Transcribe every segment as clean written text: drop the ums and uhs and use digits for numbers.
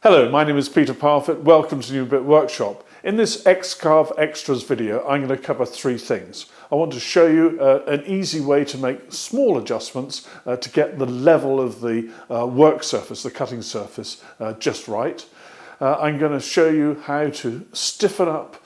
Hello, my name is Peter Parfitt. Welcome to New Brit Workshop. In this X-Carve Extras video, I'm going to cover three things. I want to show you an easy way to make small adjustments to get the level of the work surface, the cutting surface, just right. I'm going to show you how to stiffen up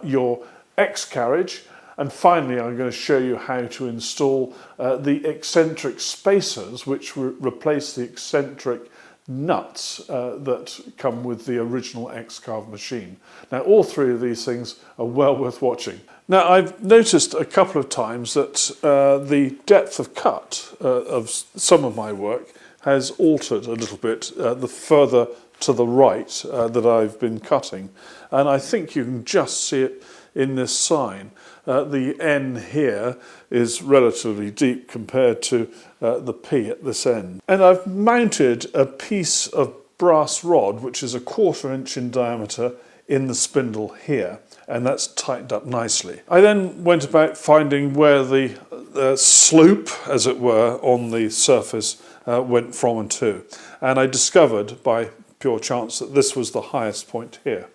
your X-carriage. And finally, I'm going to show you how to install the Eccentric spacers, which replace the Eccentric nuts that come with the original X-Carve machine. Now, all three of these things are well worth watching. Now, I've noticed a couple of times that the depth of cut of some of my work has altered a little bit the further to the right that I've been cutting. And I think you can just see it in this sign. The N here is relatively deep compared to the P at this end. And I've mounted a piece of brass rod, which is 1/4 inch in diameter, in the spindle here, and that's tightened up nicely. I then went about finding where the slope, as it were, on the surface went from and to. And I discovered by pure chance that this was the highest point here.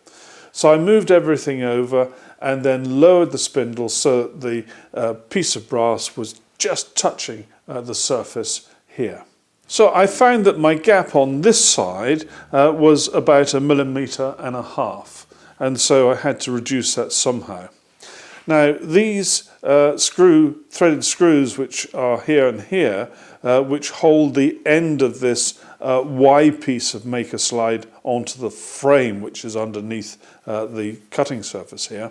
So I moved everything over and then lowered the spindle so that the piece of brass was just touching the surface here. So I found that my gap on this side was about 1.5 millimeters, and so I had to reduce that somehow. Now these threaded screws, which are here and here, which hold the end of this Y piece of maker slide onto the frame, which is underneath the cutting surface here.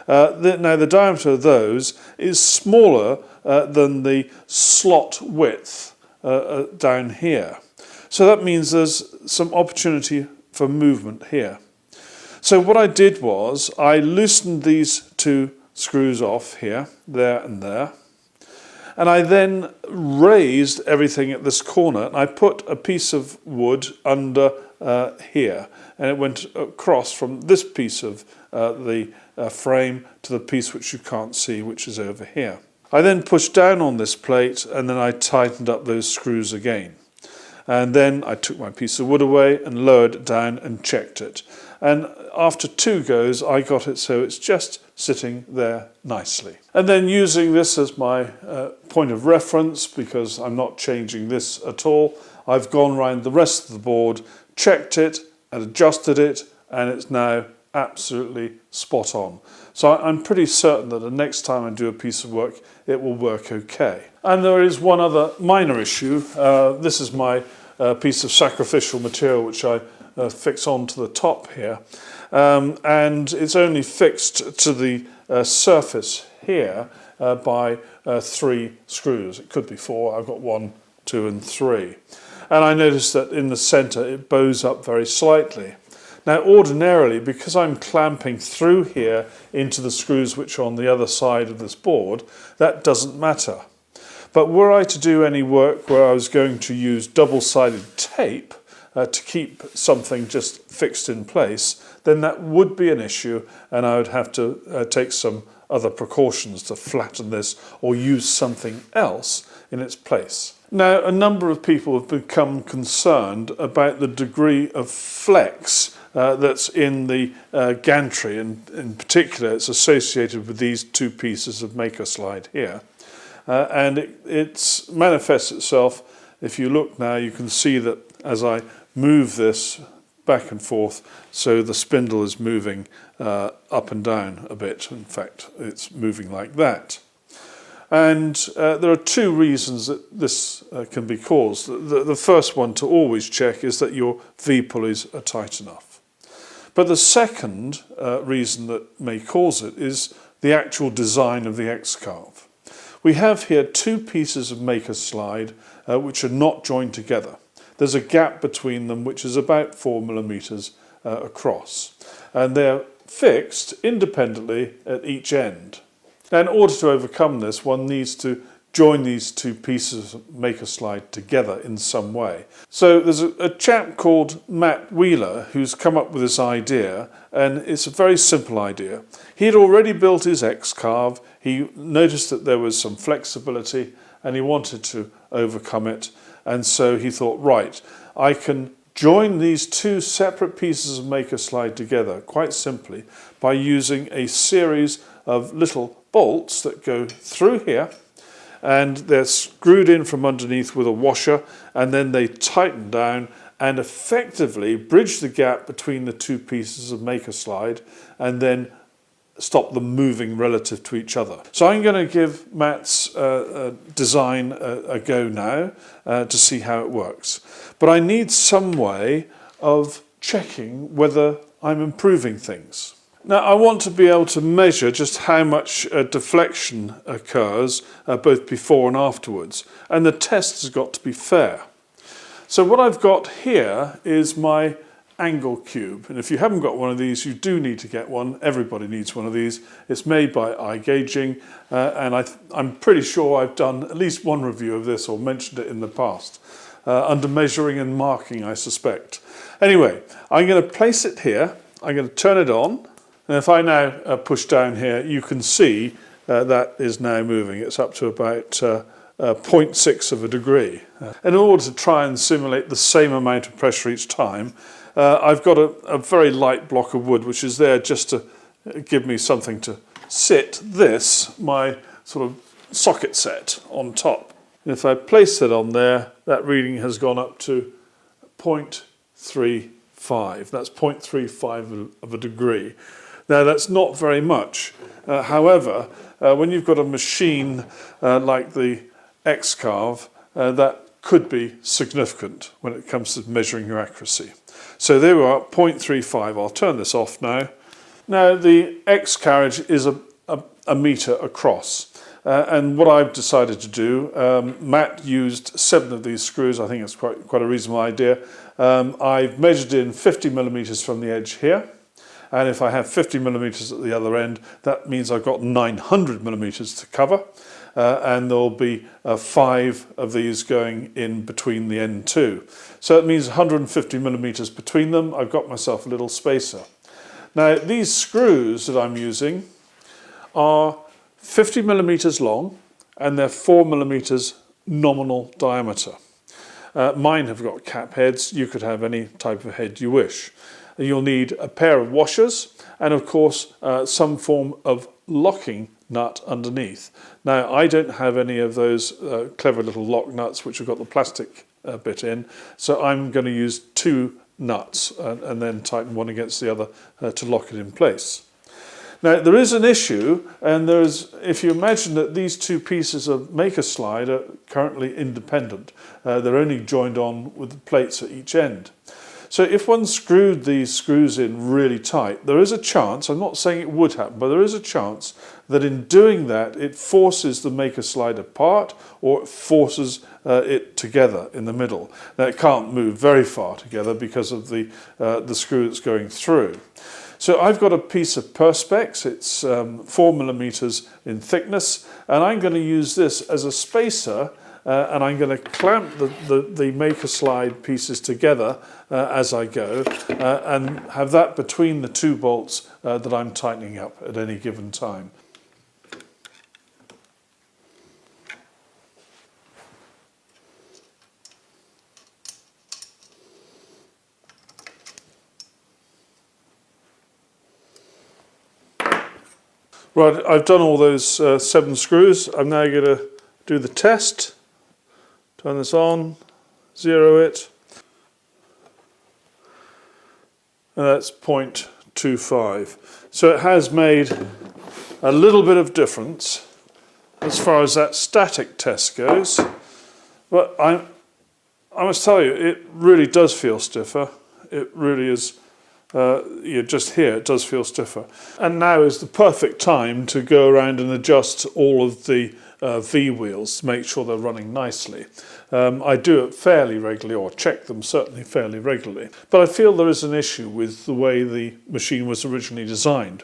Now the diameter of those is smaller than the slot width down here. So that means there's some opportunity for movement here. So what I did was I loosened these two screws off here, there and there. And I then raised everything at this corner, and I put a piece of wood under here, and it went across from this piece of the frame to the piece which you can't see, which is over here. I then pushed down on this plate, and then I tightened up those screws again. And then I took my piece of wood away and lowered it down and checked it. And after 2 goes, I got it so it's just sitting there nicely. And then using this as my point of reference, because I'm not changing this at all, I've gone around the rest of the board, checked it and adjusted it, and it's now absolutely spot on. So I'm pretty certain that the next time I do a piece of work, it will work okay. And there is one other minor issue. This is my piece of sacrificial material which I fix onto the top here, and it's only fixed to the surface here by 3 screws. It could be 4. I've got 1, 2 and 3, and I noticed that in the center it bows up very slightly. Now ordinarily, because I'm clamping through here into the screws which are on the other side of this board, that doesn't matter. But were I to do any work where I was going to use double-sided tape to keep something just fixed in place, then that would be an issue, and I would have to take some other precautions to flatten this or use something else in its place. Now, a number of people have become concerned about the degree of flex that's in the gantry, and in particular it's associated with these 2 pieces of maker slide here. And it manifests itself, if you look now, you can see that as I move this back and forth, so the spindle is moving up and down a bit. In fact, it's moving like that. And there are 2 reasons that this can be caused. The first one to always check is that your V-pulleys are tight enough. But the second reason that may cause it is the actual design of the X-Carve. We have here 2 pieces of maker slide which are not joined together. There's a gap between them which is about 4 millimeters across, and they're fixed independently at each end. Now, in order to overcome this, one needs to join these 2 pieces of maker slide together in some way. So there's a chap called Matt Wheeler who's come up with this idea, and it's a very simple idea. He had already built his X-Carve. He noticed that there was some flexibility and he wanted to overcome it, and so he thought, right, I can join these two separate pieces of Maker Slide together quite simply by using a series of little bolts that go through here, and they're screwed in from underneath with a washer, and then they tighten down and effectively bridge the gap between the two pieces of Maker Slide and then stop them moving relative to each other. So I'm going to give Matt's design a go now to see how it works. But I need some way of checking whether I'm improving things. Now I want to be able to measure just how much deflection occurs both before and afterwards, and the test has got to be fair. So what I've got here is my angle cube, and if you haven't got one of these, you do need to get one. Everybody needs one of these. It's made by iGaging, and I'm pretty sure I've done at least one review of this or mentioned it in the past, under measuring and marking, I suspect. Anyway, I'm going to place it here, I'm going to turn it on, and if I now push down here, you can see that is now moving. It's up to about 0.6 of a degree. In order to try and simulate the same amount of pressure each time, I've got a very light block of wood which is there just to give me something to sit this, my sort of socket set, on top. And if I place it on there, that reading has gone up to 0.35. That's 0.35 of a degree. Now that's not very much. However, when you've got a machine like the X-Carve, that could be significant when it comes to measuring your accuracy. So there we are, 0.35. I'll turn this off now. Now the X carriage is a metre across, and what I've decided to do, Matt used 7 of these screws. I think it's quite a reasonable idea. I've measured in 50 millimetres from the edge here, and if I have 50 millimetres at the other end, that means I've got 900 millimetres to cover. And there'll be 5 of these going in between the end two. So it means 150 millimetres between them. I've got myself a little spacer. Now these screws that I'm using are 50 millimetres long and they're 4 millimetres nominal diameter. Mine have got cap heads. You could have any type of head you wish. You'll need a pair of washers and of course some form of locking nut underneath. Now I don't have any of those clever little lock nuts which have got the plastic bit in, so I'm going to use 2 nuts and then tighten one against the other to lock it in place. Now there is an issue, and if you imagine that these 2 pieces of Maker Slide are currently independent, they're only joined on with the plates at each end. So if one screwed these screws in really tight, there is a chance, I'm not saying it would happen, but there is a chance that in doing that it forces the Maker Slide apart, or it forces it together in the middle. Now it can't move very far together because of the screw that's going through. So I've got a piece of Perspex, it's 4 millimetres in thickness, and I'm going to use this as a spacer, and I'm going to clamp the Maker Slide pieces together as I go, and have that between the 2 bolts that I'm tightening up at any given time. Right, I've done all those 7 screws. I'm now going to do the test. Turn this on, 0 it, and that's 0.25. So it has made a little bit of difference as far as that static test goes, but I must tell you, it really does feel stiffer. It really is, just here it does feel stiffer. And now is the perfect time to go around and adjust all of the V-wheels to make sure they're running nicely. I do it fairly regularly, or check them certainly fairly regularly, but I feel there is an issue with the way the machine was originally designed,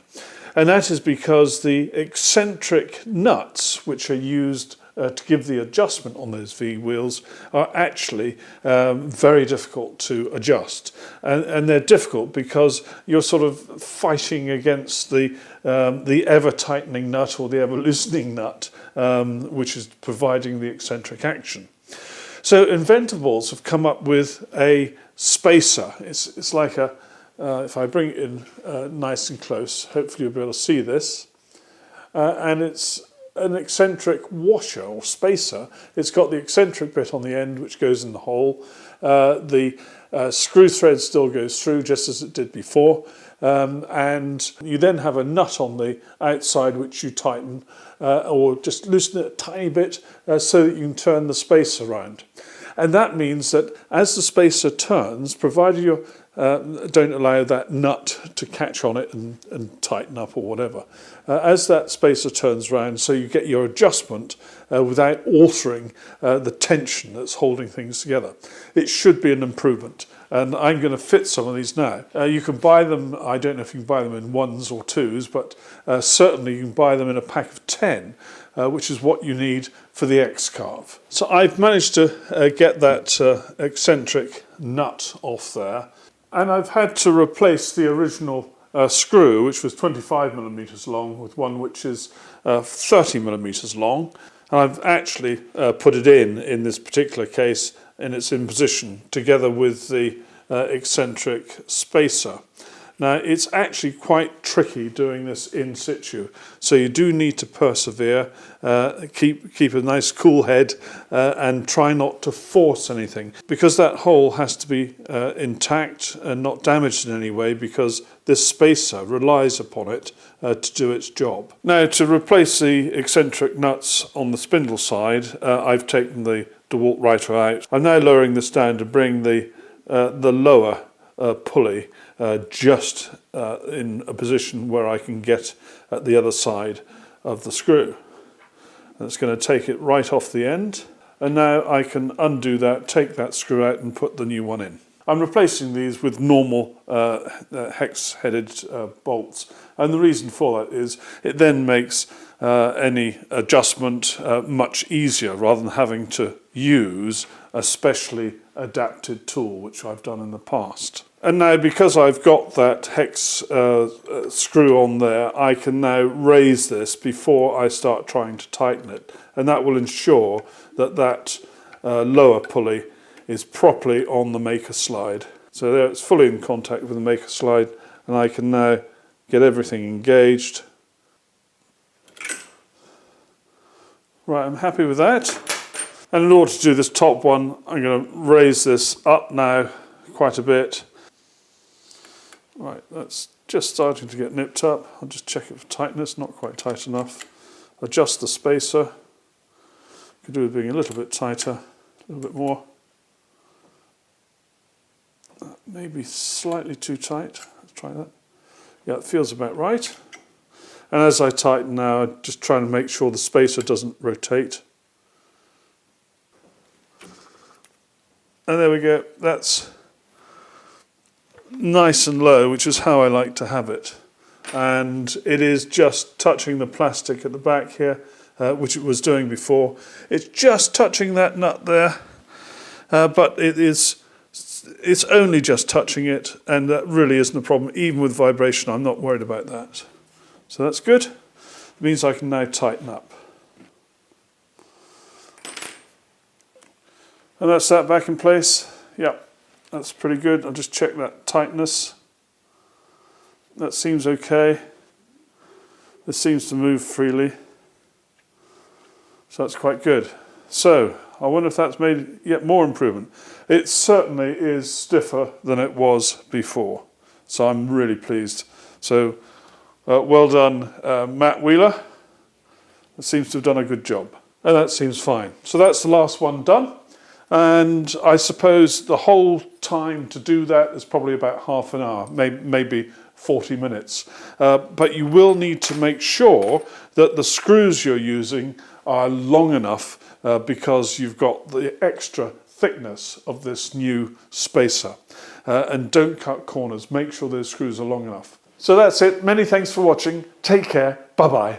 and that is because the eccentric nuts which are used to give the adjustment on those V-wheels are actually very difficult to adjust, and they're difficult because you're sort of fighting against the ever tightening nut or the ever loosening nut, which is providing the eccentric action. So Inventables have come up with a spacer. It's like a, if I bring it in nice and close, hopefully you'll be able to see this. And it's an eccentric washer or spacer. It's got the eccentric bit on the end which goes in the hole. The screw thread still goes through just as it did before. And you then have a nut on the outside which you tighten or just loosen it a tiny bit so that you can turn the spacer around. And that means that as the spacer turns, provided you don't allow that nut to catch on it and tighten up or whatever, as that spacer turns round, so you get your adjustment without altering the tension that's holding things together. It should be an improvement. And I'm going to fit some of these now. You can buy them, I don't know if you can buy them in ones or twos, but certainly you can buy them in a pack of 10, which is what you need for the X-Carve. So I've managed to get that eccentric nut off there, and I've had to replace the original screw, which was 25mm long, with one which is 30mm long. And I've actually put it in this particular case, and it's in position together with the eccentric spacer. Now it's actually quite tricky doing this in situ, so you do need to persevere, keep a nice cool head and try not to force anything, because that hole has to be intact and not damaged in any way, because this spacer relies upon it to do its job. Now, to replace the eccentric nuts on the spindle side, I've taken the DeWalt writer out. I'm now lowering this down to bring the lower pulley just in a position where I can get at the other side of the screw. And it's going to take it right off the end, and now I can undo that, take that screw out and put the new one in. I'm replacing these with normal hex-headed bolts, and the reason for that is it then makes any adjustment much easier, rather than having to use a specially adapted tool, which I've done in the past. And now, because I've got that hex screw on there, I can now raise this before I start trying to tighten it, and that will ensure that that lower pulley is properly on the maker slide. So there, it's fully in contact with the maker slide, and I can now get everything engaged. Right, I'm happy with that. And in order to do this top one, I'm going to raise this up now quite a bit. Right, that's just starting to get nipped up. I'll just check it for tightness, not quite tight enough. Adjust the spacer. Could do with being a little bit tighter, a little bit more. Maybe slightly too tight. Let's try that. Yeah, it feels about right. And as I tighten now, I'm just trying to make sure the spacer doesn't rotate. And there we go. That's nice and low, which is how I like to have it. And it is just touching the plastic at the back here, which it was doing before. It's just touching that nut there, but it's only just touching it, and that really isn't a problem. Even with vibration, I'm not worried about that. So that's good. It means I can now tighten up. And that's that back in place. Yep, that's pretty good. I'll just check that tightness. That seems okay. This seems to move freely. So that's quite good. So I wonder if that's made yet more improvement. It certainly is stiffer than it was before. So I'm really pleased. So well done, Matt Wheeler. It seems to have done a good job. And that seems fine. So that's the last one done. And I suppose the whole time to do that is probably about half an hour, maybe 40 minutes. But you will need to make sure that the screws you're using are long enough because you've got the extra thickness of this new spacer. And don't cut corners. Make sure those screws are long enough. So that's it. Many thanks for watching. Take care. Bye-bye.